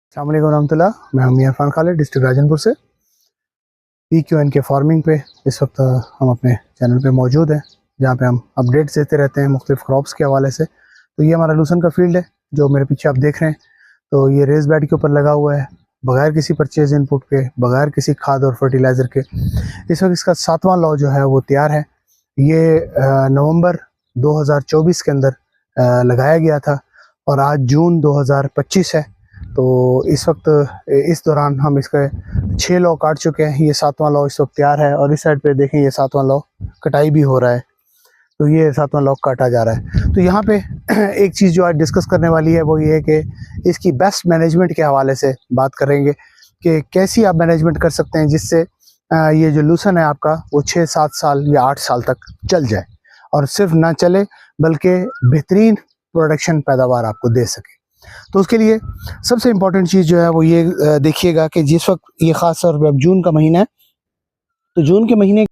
अस्सलाम वालेकुम रहमतुल्लाह। मैं हूं इरफान खालिद, डिस्ट्रिक्ट राजनपुर से। PQN के फार्मिंग पे इस वक्त हम अपने चैनल पे मौजूद हैं, जहाँ पे हम अपडेट्स देते रहते हैं मुख्तलिफ क्रॉप्स के हवाले से। तो ये हमारा लूसन का फील्ड है जो मेरे पीछे आप देख रहे हैं। तो ये रेस बेड के ऊपर लगा हुआ है, बगैर किसी परचेज इनपुट के, बगैर किसी खाद और फर्टिलाइज़र के। इस वक्त इसका 7वां लॉ जो है वो तैयार है। ये नवंबर 2024 के अंदर लगाया गया था और आज जून 2025 है। तो इस वक्त इस दौरान हम इसके 6 लॉ काट चुके हैं। ये 7वां लॉ इस वक्त तैयार है और इस साइड पे देखें ये 7वां लॉ कटाई भी हो रहा है। तो ये 7वां लॉ काटा जा रहा है। तो यहाँ पे एक चीज़ जो आज डिस्कस करने वाली है वो ये है कि इसकी बेस्ट मैनेजमेंट के हवाले से बात करेंगे कि कैसी आप मैनेजमेंट कर सकते हैं जिससे ये जो लूसन है आपका वो 6-7 साल या 8 साल तक चल जाए, और सिर्फ ना चले बल्कि बेहतरीन प्रोडक्शन पैदावार आपको दे सके। तो उसके लिए सबसे इम्पोर्टेंट चीज़ जो है वो ये देखिएगा कि जिस वक्त ये ख़ास तौर पर अब जून का महीना है, तो जून के महीने